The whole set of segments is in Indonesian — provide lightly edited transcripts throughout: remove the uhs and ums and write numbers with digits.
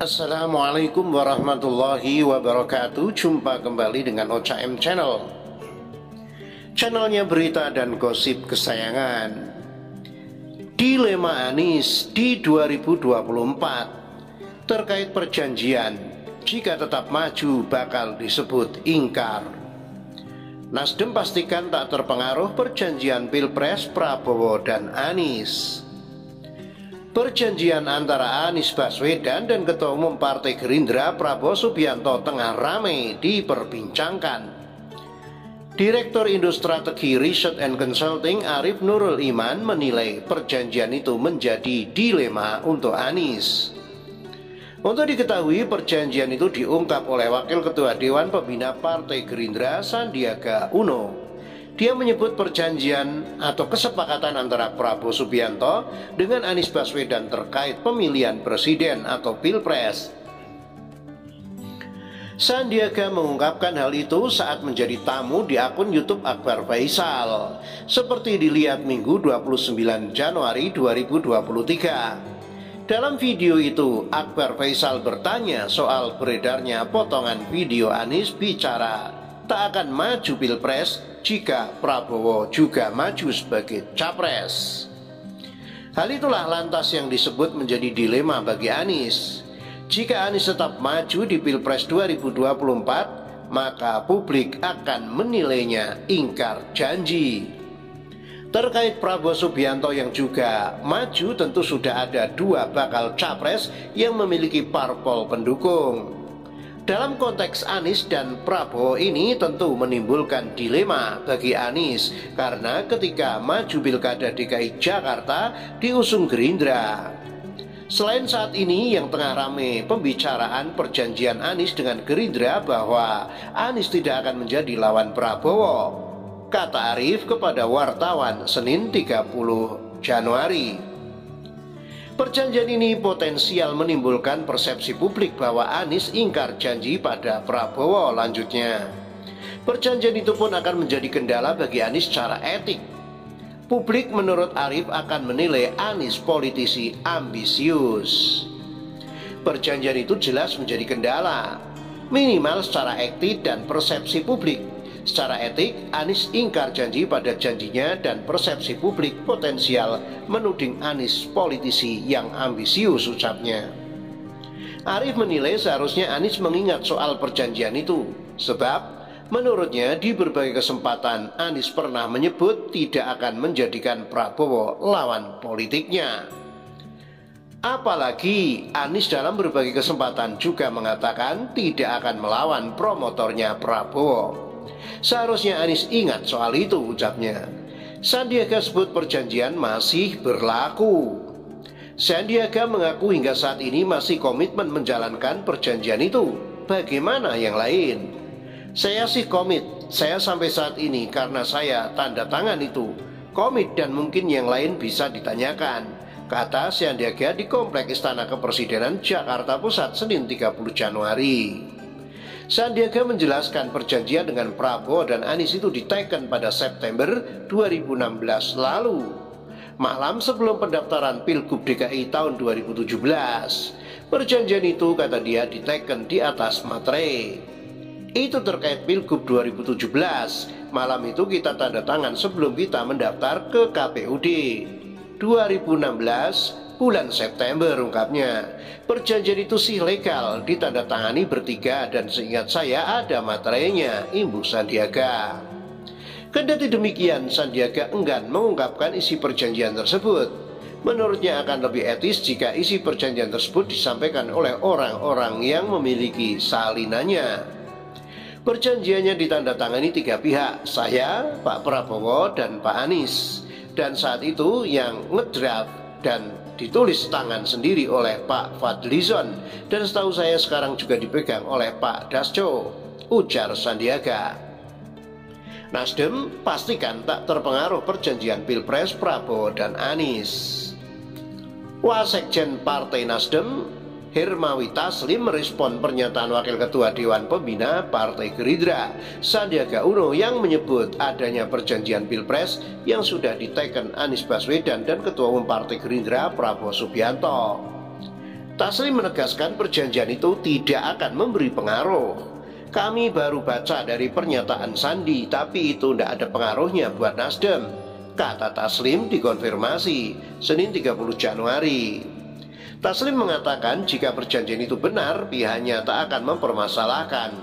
Assalamualaikum warahmatullahi wabarakatuh. Jumpa kembali dengan OCM Channel, channelnya berita dan gosip kesayangan. Dilema Anies di 2024 terkait perjanjian, jika tetap maju bakal disebut ingkar. Nasdem pastikan tak terpengaruh perjanjian Pilpres Prabowo dan Anies. Perjanjian antara Anies Baswedan dan Ketua Umum Partai Gerindra Prabowo Subianto tengah ramai diperbincangkan. Direktur Indo Strategi Research and Consulting Arif Nurul Iman menilai perjanjian itu menjadi dilema untuk Anies. Untuk diketahui, perjanjian itu diungkap oleh Wakil Ketua Dewan Pembina Partai Gerindra Sandiaga Uno. Dia menyebut perjanjian atau kesepakatan antara Prabowo Subianto dengan Anies Baswedan terkait pemilihan presiden atau Pilpres. Sandiaga mengungkapkan hal itu saat menjadi tamu di akun YouTube Akbar Faisal, seperti dilihat Minggu 29 Januari 2023. Dalam video itu, Akbar Faisal bertanya soal beredarnya potongan video Anies bicara tak akan maju Pilpres jika Prabowo juga maju sebagai capres. Hal itulah lantas yang disebut menjadi dilema bagi Anies. Jika Anies tetap maju di Pilpres 2024, maka publik akan menilainya ingkar janji. Terkait Prabowo Subianto yang juga maju, tentu sudah ada dua bakal capres yang memiliki parpol pendukung. Dalam konteks Anies dan Prabowo ini tentu menimbulkan dilema bagi Anies, karena ketika maju Pilkada DKI Jakarta diusung Gerindra. Selain saat ini yang tengah ramai pembicaraan perjanjian Anies dengan Gerindra bahwa Anies tidak akan menjadi lawan Prabowo, kata Arif kepada wartawan Senin 30 Januari. Perjanjian ini potensial menimbulkan persepsi publik bahwa Anies ingkar janji pada Prabowo. Lanjutnya, perjanjian itu pun akan menjadi kendala bagi Anies secara etik. Publik menurut Arif akan menilai Anies politisi ambisius. Perjanjian itu jelas menjadi kendala, minimal secara etik dan persepsi publik. Secara etik, Anies ingkar janji pada janjinya dan persepsi publik potensial menuding Anies politisi yang ambisius, ucapnya. Arif menilai seharusnya Anies mengingat soal perjanjian itu, sebab menurutnya di berbagai kesempatan Anies pernah menyebut tidak akan menjadikan Prabowo lawan politiknya. Apalagi Anies dalam berbagai kesempatan juga mengatakan tidak akan melawan promotornya Prabowo. Seharusnya Anies ingat soal itu, ucapnya. Sandiaga sebut perjanjian masih berlaku. Sandiaga mengaku hingga saat ini masih komitmen menjalankan perjanjian itu. Bagaimana yang lain? Saya sih komit, saya sampai saat ini karena saya tanda tangan itu. Komit dan mungkin yang lain bisa ditanyakan, kata Sandiaga di Komplek Istana Kepresidenan Jakarta Pusat Senin 30 Januari. Sandiaga menjelaskan perjanjian dengan Prabowo dan Anies itu diteken pada September 2016 lalu, malam sebelum pendaftaran Pilgub DKI tahun 2017. Perjanjian itu, kata dia, diteken di atas materai. Itu terkait Pilgub 2017. Malam itu kita tanda tangan sebelum kita mendaftar ke KPUD 2016 bulan September, ungkapnya. Perjanjian itu sih legal, ditandatangani bertiga dan seingat saya ada materainya, imbus Sandiaga. Kendati demikian, Sandiaga enggan mengungkapkan isi perjanjian tersebut. Menurutnya akan lebih etis jika isi perjanjian tersebut disampaikan oleh orang-orang yang memiliki salinannya. Perjanjiannya ditandatangani tiga pihak, saya, Pak Prabowo, dan Pak Anies. Dan saat itu yang ngedraft dan ditulis tangan sendiri oleh Pak Fadlizon, dan setahu saya sekarang juga dipegang oleh Pak Dasco, ujar Sandiaga. Nasdem pastikan tak terpengaruh perjanjian Pilpres Prabowo dan Anies. Wasekjen Partai Nasdem Hermawi Taslim merespon pernyataan Wakil Ketua Dewan Pembina Partai Gerindra Sandiaga Uno yang menyebut adanya perjanjian Pilpres yang sudah diteken Anies Baswedan dan Ketua Umum Partai Gerindra Prabowo Subianto. Taslim menegaskan perjanjian itu tidak akan memberi pengaruh. Kami baru baca dari pernyataan Sandi, tapi itu tidak ada pengaruhnya buat Nasdem, kata Taslim dikonfirmasi Senin 30 Januari. Taslim mengatakan jika perjanjian itu benar, pihaknya tak akan mempermasalahkan.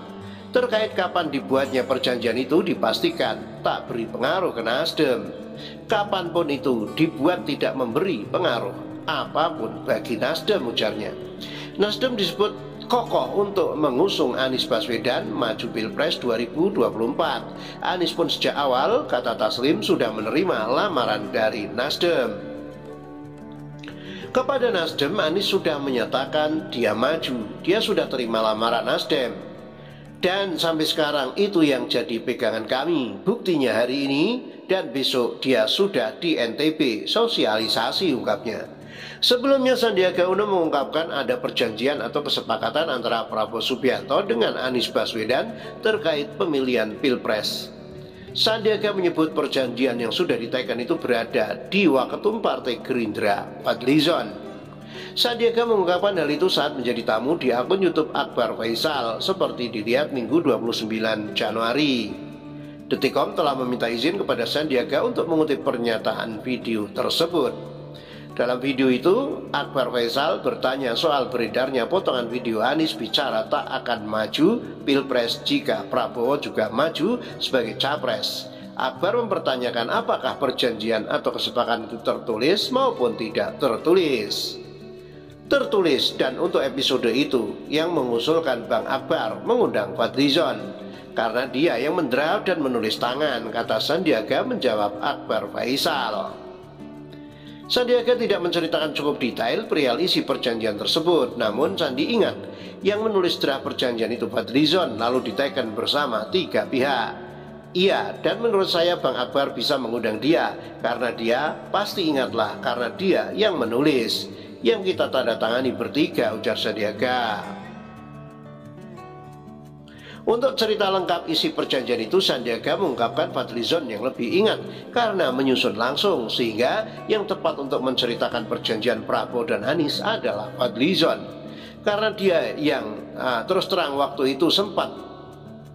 Terkait kapan dibuatnya perjanjian itu dipastikan tak beri pengaruh ke Nasdem. Kapanpun itu dibuat tidak memberi pengaruh apapun bagi Nasdem, ujarnya. Nasdem disebut kokoh untuk mengusung Anies Baswedan maju Pilpres 2024. Anies pun sejak awal, kata Taslim, sudah menerima lamaran dari Nasdem. Kepada Nasdem, Anies sudah menyatakan dia maju, dia sudah terima lamaran Nasdem. Dan sampai sekarang itu yang jadi pegangan kami. Buktinya hari ini dan besok dia sudah di NTB, sosialisasi, ungkapnya. Sebelumnya Sandiaga Uno mengungkapkan ada perjanjian atau kesepakatan antara Prabowo Subianto dengan Anies Baswedan terkait pemilihan Pilpres. Sandiaga menyebut perjanjian yang sudah diteken itu berada di Waketum Partai Gerindra, Fadlizon. Sandiaga mengungkapkan hal itu saat menjadi tamu di akun YouTube Akbar Faisal, seperti dilihat Minggu 29 Januari. Detikcom telah meminta izin kepada Sandiaga untuk mengutip pernyataan video tersebut. Dalam video itu, Akbar Faisal bertanya soal beredarnya potongan video Anies bicara tak akan maju Pilpres jika Prabowo juga maju sebagai capres. Akbar mempertanyakan apakah perjanjian atau kesepakatan itu tertulis maupun tidak tertulis. Tertulis, dan untuk episode itu yang mengusulkan Bang Akbar mengundang Fadlizon karena dia yang mendraft dan menulis tangan, kata Sandiaga menjawab Akbar Faisal. Sandiaga tidak menceritakan cukup detail perihal isi perjanjian tersebut, namun Sandi ingat yang menulis draft perjanjian itu Fadlizon lalu diteken bersama 3 pihak. Iya, dan menurut saya Bang Akbar bisa mengundang dia karena dia pasti ingatlah karena dia yang menulis. Yang kita tanda tangani bertiga, ujar Sandiaga. Untuk cerita lengkap isi perjanjian itu, Sandiaga mengungkapkan Fadlizon yang lebih ingat karena menyusun langsung, sehingga yang tepat untuk menceritakan perjanjian Prabowo dan Anies adalah Fadlizon. Karena dia yang terus terang waktu itu sempat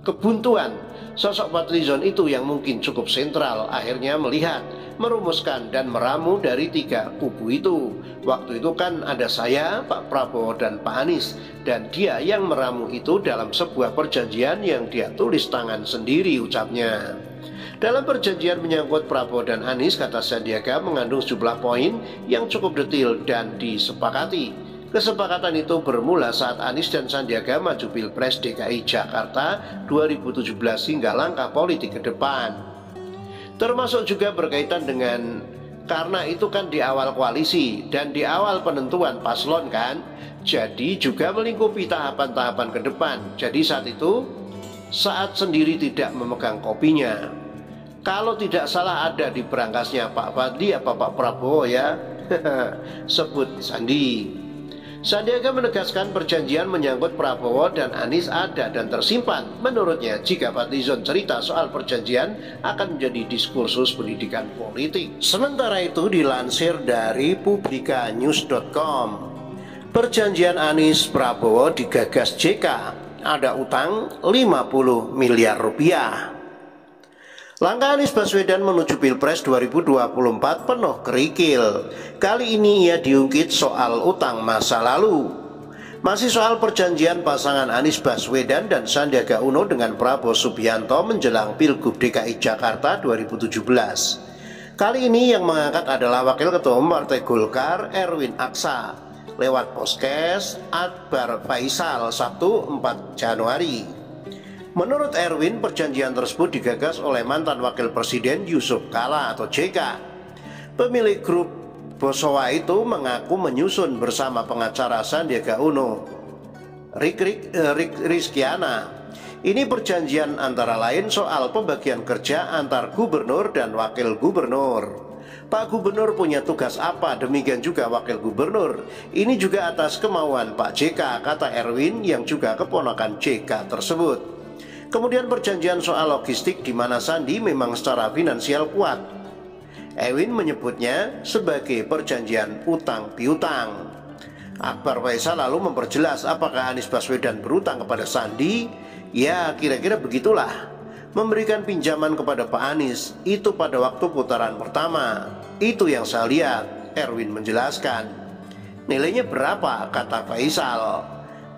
kebuntuan, sosok Fadlizon itu yang mungkin cukup sentral akhirnya melihat, merumuskan dan meramu dari 3 kubu itu. Waktu itu kan ada saya, Pak Prabowo dan Pak Anies, dan dia yang meramu itu dalam sebuah perjanjian yang dia tulis tangan sendiri, ucapnya. Dalam perjanjian menyangkut Prabowo dan Anies, kata Sandiaga, mengandung sejumlah poin yang cukup detail dan disepakati. Kesepakatan itu bermula saat Anies dan Sandiaga maju Pilpres DKI Jakarta 2017 hingga langkah politik ke depan. Termasuk juga berkaitan dengan karena itu kan di awal koalisi dan di awal penentuan paslon kan, jadi juga melingkupi tahapan-tahapan ke depan. Jadi saat itu, saat sendiri tidak memegang kopinya. Kalau tidak salah ada di berangkasnya Pak Fadli apa Pak Prabowo ya, sebut Sandi. Sandiaga menegaskan perjanjian menyangkut Prabowo dan Anies ada dan tersimpan. Menurutnya, jika Fadlizon cerita soal perjanjian akan menjadi diskursus pendidikan politik. Sementara itu dilansir dari publikanews.com, perjanjian Anies Prabowo digagas JK, ada utang 50 miliar rupiah. Langkah Anies Baswedan menuju Pilpres 2024 penuh kerikil. Kali ini ia diungkit soal utang masa lalu. Masih soal perjanjian pasangan Anies Baswedan dan Sandiaga Uno dengan Prabowo Subianto menjelang Pilgub DKI Jakarta 2017. Kali ini yang mengangkat adalah Wakil Ketua Umum Partai Golkar Erwin Aksa lewat podcast Akbar Faisal Sabtu 4 Januari. Menurut Erwin, perjanjian tersebut digagas oleh mantan Wakil Presiden Yusuf Kala atau JK. Pemilik grup Bosowa itu mengaku menyusun bersama pengacara Sandiaga Uno, Rizkiana. Ini perjanjian antara lain soal pembagian kerja antar gubernur dan wakil gubernur. Pak Gubernur punya tugas apa, demikian juga Wakil Gubernur. Ini juga atas kemauan Pak JK, kata Erwin yang juga keponakan JK tersebut. Kemudian perjanjian soal logistik di mana Sandi memang secara finansial kuat. Erwin menyebutnya sebagai perjanjian utang piutang. Akbar Faisal lalu memperjelas apakah Anies Baswedan berutang kepada Sandi. Ya kira-kira begitulah. Memberikan pinjaman kepada Pak Anies itu pada waktu putaran pertama. Itu yang saya lihat, Erwin menjelaskan. Nilainya berapa, kata Faisal.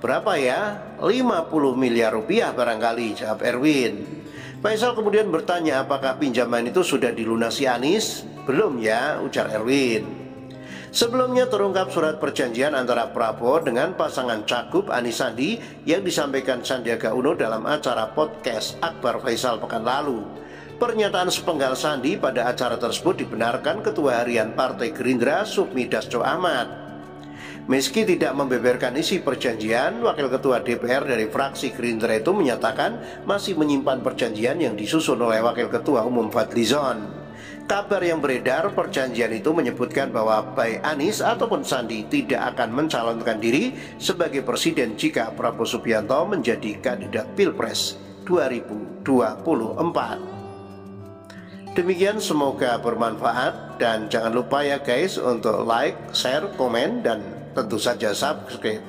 Berapa ya? 50 miliar rupiah barangkali, jawab Erwin. Faisal kemudian bertanya apakah pinjaman itu sudah dilunasi Anies. Belum ya, ujar Erwin. Sebelumnya terungkap surat perjanjian antara Prabowo dengan pasangan Cagup Anies Sandi yang disampaikan Sandiaga Uno dalam acara podcast Akbar Faisal pekan lalu. Pernyataan sepenggal Sandi pada acara tersebut dibenarkan Ketua Harian Partai Gerindra Sufmi Dasko Ahmad. Meski tidak membeberkan isi perjanjian, Wakil Ketua DPR dari fraksi Gerindra itu menyatakan masih menyimpan perjanjian yang disusun oleh Wakil Ketua Umum Fadlizon. Kabar yang beredar perjanjian itu menyebutkan bahwa baik Anies ataupun Sandi tidak akan mencalonkan diri sebagai presiden jika Prabowo Subianto menjadi kandidat Pilpres 2024. Demikian, semoga bermanfaat dan jangan lupa ya guys untuk like, share, komen, dan tentu saja subscribe.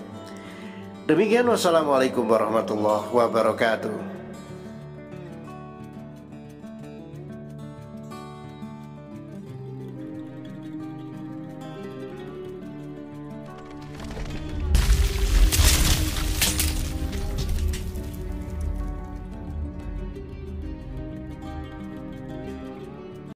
Demikian, wassalamualaikum warahmatullahi wabarakatuh.